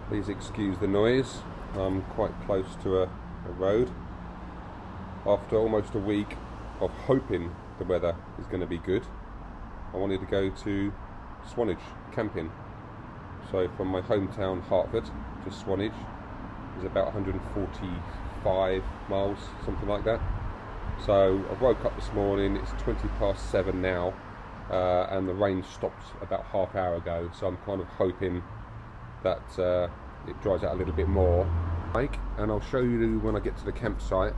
Please excuse the noise. I'm quite close to a road. After almost a week of hoping the weather is going to be good, I wanted to go to Swanage camping. So from my hometown Hartford to Swanage is about 145 miles, something like that. So I woke up this morning, it's 7:20 now, and the rain stopped about half hour ago, so I'm kind of hoping that it dries out a little bit more. And I'll show you when I get to the campsite.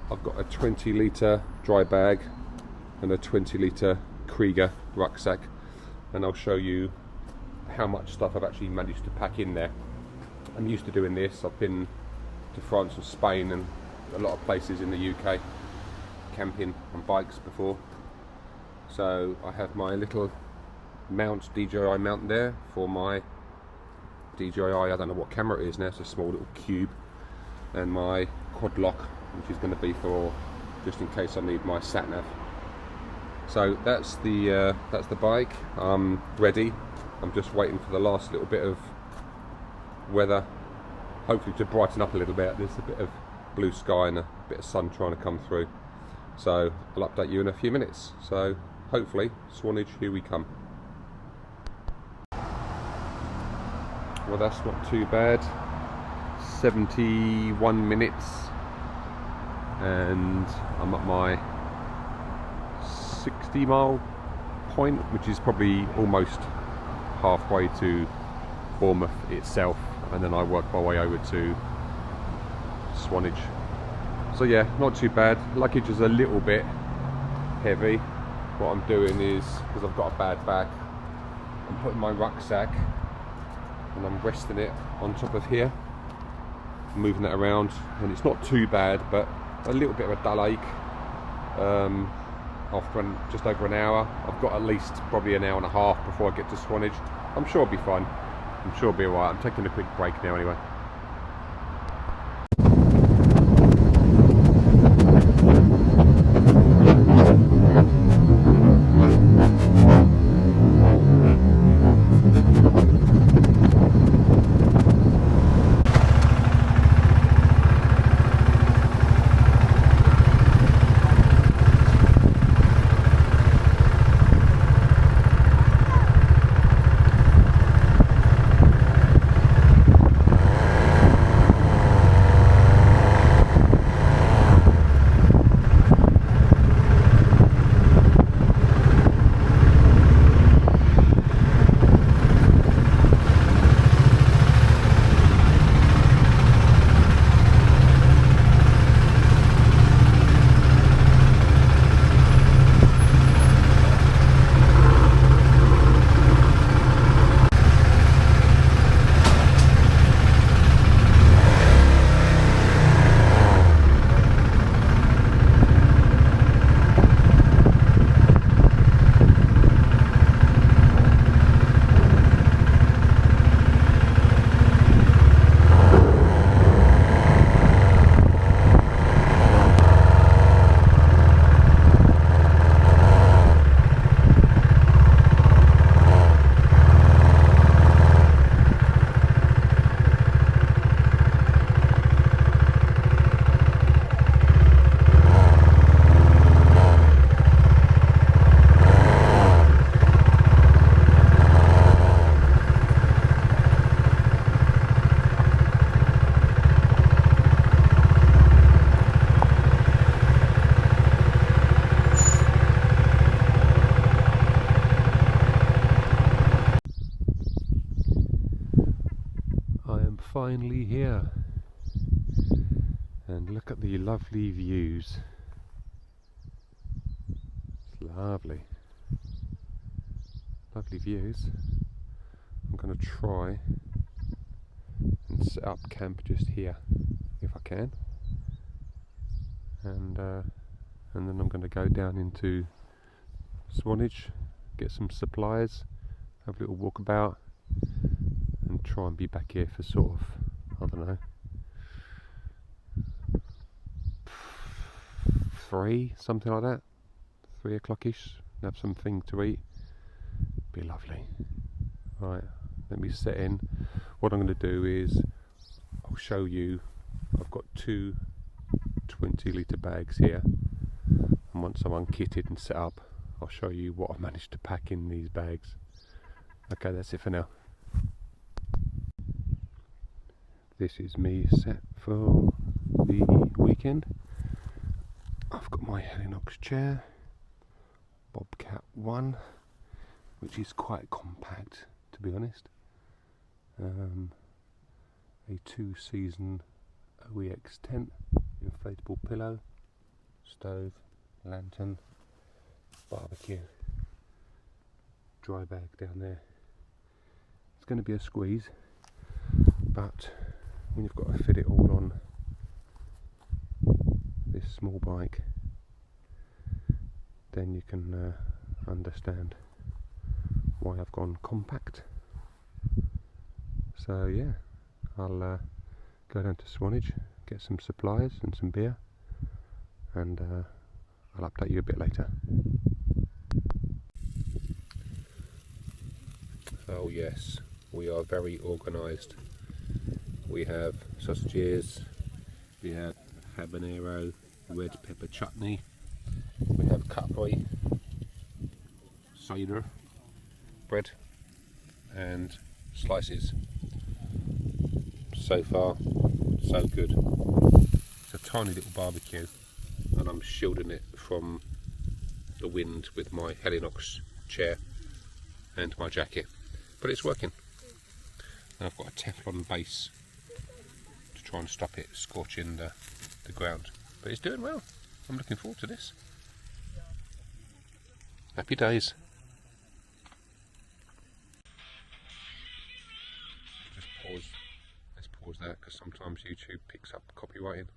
I've got a 20-litre dry bag and a 20-litre Krieger rucksack, and I'll show you how much stuff I've actually managed to pack in there. I'm used to doing this. I've been to France and Spain and a lot of places in the UK camping on bikes before. So I have my little mount, DJI mount there for my DJI, I don't know what camera it is now, it's a small little cube, and my quad lock, which is going to be for just in case I need my sat nav. So that's the bike. I'm ready. I'm just waiting for the last little bit of weather, hopefully to brighten up a little bit. There's a bit of blue sky and a bit of sun trying to come through. So I'll update you in a few minutes. So hopefully, Swanage, here we come. Well, that's not too bad. 71 minutes and I'm at my 60-mile point, which is probably almost halfway to Bournemouth itself, and then I work my way over to Swanage. So yeah, not too bad. Luggage is a little bit heavy. What I'm doing is, because I've got a bad back, I'm putting my rucksack and I'm resting it on top of here, moving it around, and it's not too bad, but a little bit of a dull ache. After just over an hour, I've got at least probably an hour and a half before I get to Swanage. I'm sure it'll be fine. I'm sure it'll be alright. I'm taking a quick break now anyway. Finally here, and look at the lovely views. It's lovely views. I'm going to try and set up camp just here if I can, and then I'm going to go down into Swanage, get some supplies, have a little walk about, and try and be back here for sort of, I don't know, 3, something like that, 3 o'clock-ish, have something to eat. Be lovely. Right, let me set in. what I'm going to do is I'll show you. I've got two 20-litre bags here, and once I'm unkitted and set up, I'll show you what I've managed to pack in these bags. Okay, that's it for now. This is me set for the weekend. I've got my Helinox chair, Bobcat 1, which is quite compact, to be honest. A 2-season OEX tent, inflatable pillow, stove, lantern, barbecue, dry bag down there. It's going to be a squeeze, but when you've got to fit it all on this small bike, then you can understand why I've gone compact. So yeah, I'll go down to Swanage, get some supplies and some beer, and I'll update you a bit later. Oh yes, we are very organised. We have sausages, we have habanero, red pepper chutney, we have cutlery, cider, bread and slices. So far, so good. It's a tiny little barbecue, and I'm shielding it from the wind with my Helinox chair and my jacket, but it's working. And I've got a Teflon base to try and stop it scorching the ground, but it's doing well. I'm looking forward to this. Happy days. Just pause. Let's pause that, because sometimes YouTube picks up copywriting.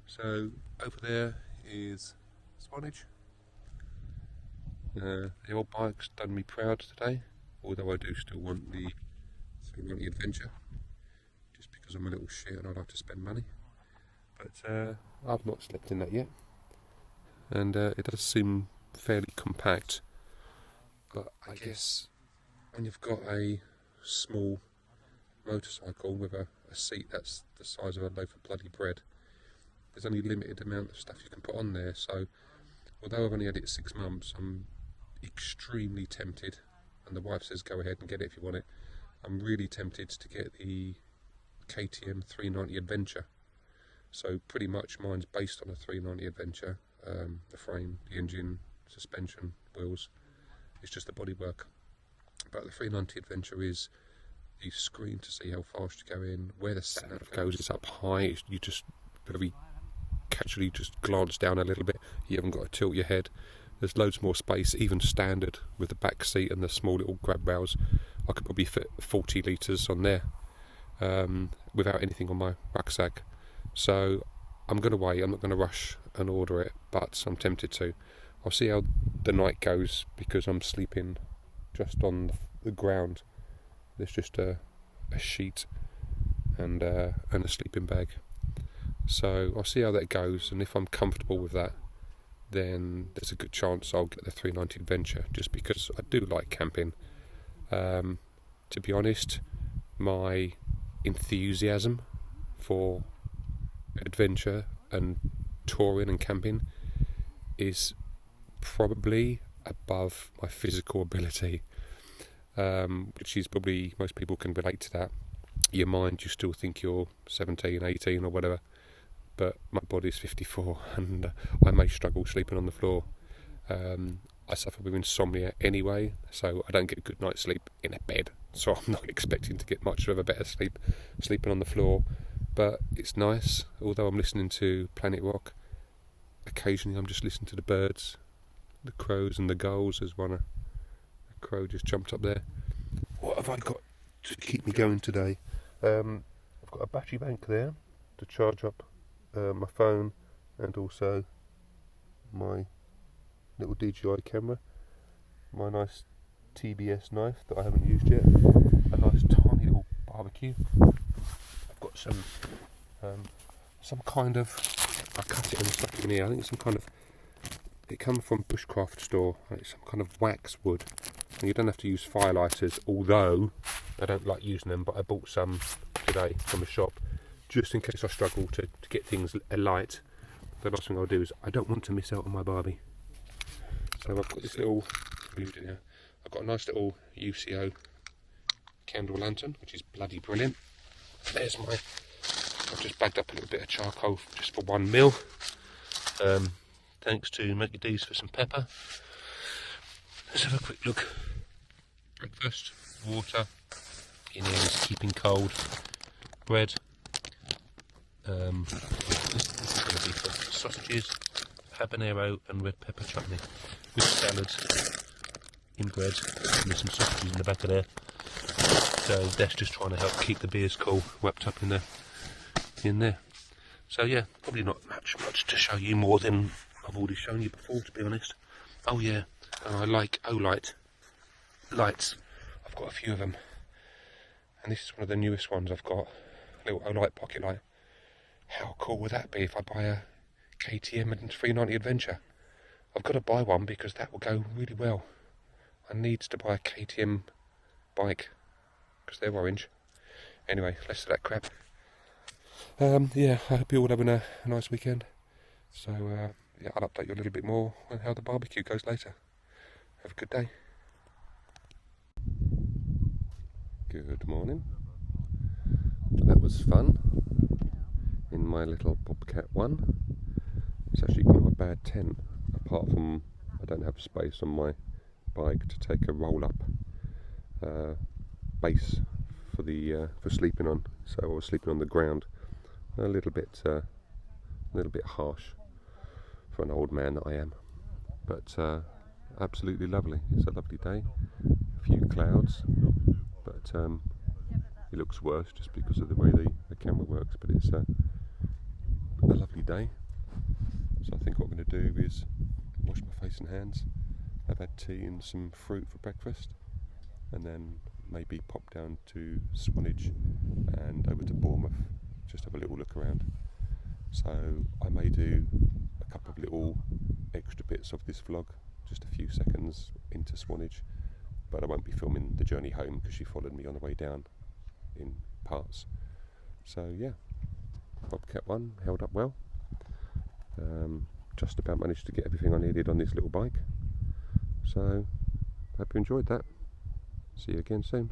So over there is Swanage. The old bike's done me proud today, although I do still want the 390 Adventure, just because I'm a little shit and I like to spend money. But I've not slept in that yet, and it does seem fairly compact. But I guess when you've got a small motorcycle with a seat that's the size of a loaf of bloody bread, there's only a limited amount of stuff you can put on there. So although I've only had it 6 months, I'm extremely tempted, and the wife says go ahead and get it if you want it. I'm really tempted to get the KTM 390 Adventure. So pretty much mine's based on a 390 Adventure. The frame, the engine, suspension, wheels, it's just the bodywork. But the 390 Adventure is the screen to see how fast you go in, where the sat nav goes. It's up high. You just very casually just glance down a little bit. You haven't got to tilt your head. There's loads more space, even standard with the back seat and the small little grab rails. I could probably fit 40 litres on there without anything on my rucksack. So I'm going to wait. I'm not going to rush and order it, but I'm tempted to. I'll see how the night goes, because I'm sleeping just on the ground. There's just a sheet and a sleeping bag. So I'll see how that goes, and if I'm comfortable with that, then there's a good chance I'll get the 390 Adventure, just because I do like camping. To be honest, my enthusiasm for adventure and touring and camping is probably above my physical ability, which is probably, most people can relate to that. Your mind, you still think you're 17, 18 or whatever, but my body's 54 and I may struggle sleeping on the floor. I suffer with insomnia anyway, so I don't get a good night's sleep in a bed, so I'm not expecting to get much of a better sleep sleeping on the floor. But it's nice, although I'm listening to Planet Rock, occasionally I'm just listening to the birds, the crows and the gulls. There's one, a crow just jumped up there. What have I got to keep me going today? I've got a battery bank there to charge up my phone, and also my little DJI camera, my nice TBS knife that I haven't used yet, a nice tiny little barbecue. I've got some kind of, I cut it and stuck it in here, I think it's some kind of, it comes from Bushcraft store, it's some kind of wax wood, And you don't have to use firelighters, although I don't like using them, but I bought some today from the shop just in case I struggle to get things alight. The last thing I'll do is I don't want to miss out on my Barbie. So I've got this little, I've got a nice little UCO candle lantern, which is bloody brilliant. There's my, I've just bagged up a little bit of charcoal just for 1 mil. Thanks to Maggie D's for some pepper. Let's have a quick look. Breakfast, water, in here is keeping cold, bread. This is going to be for sausages, habanero and red pepper chutney with salads in bread, and there's some sausages in the back of there. So that's just trying to help keep the beers cool, wrapped up in there. So yeah, probably not much to show you more than I've already shown you before, to be honest. Oh yeah, and I like Olight lights. I've got a few of them, and this is one of the newest ones I've got. A little Olight pocket light. How cool would that be if I buy a KTM and 390 Adventure? I've got to buy one because that will go really well. I need to buy a KTM bike because they're orange. Anyway, less of that crap. Yeah, I hope you're all having a nice weekend. So yeah, I'll update you a little bit more on how the barbecue goes later. Have a good day. Good morning. That was fun. In my little Bobcat one. It's actually not a bad tent, apart from I don't have space on my bike to take a roll-up base for sleeping on. So I was sleeping on the ground. A little bit harsh for an old man that I am, but absolutely lovely. It's a lovely day. A few clouds, but it looks worse just because of the way the camera works. But it's a lovely day. So I think what I'm going to do is wash my face and hands. I've had tea and some fruit for breakfast, and then maybe pop down to Swanage and over to Bournemouth. Just have a little look around. So I may do a couple of little extra bits of this vlog, just a few seconds into Swanage, but I won't be filming the journey home because she followed me on the way down in parts. So yeah, Bobcat 1 held up well. Just about managed to get everything I needed on this little bike. So hope you enjoyed that. See you again soon.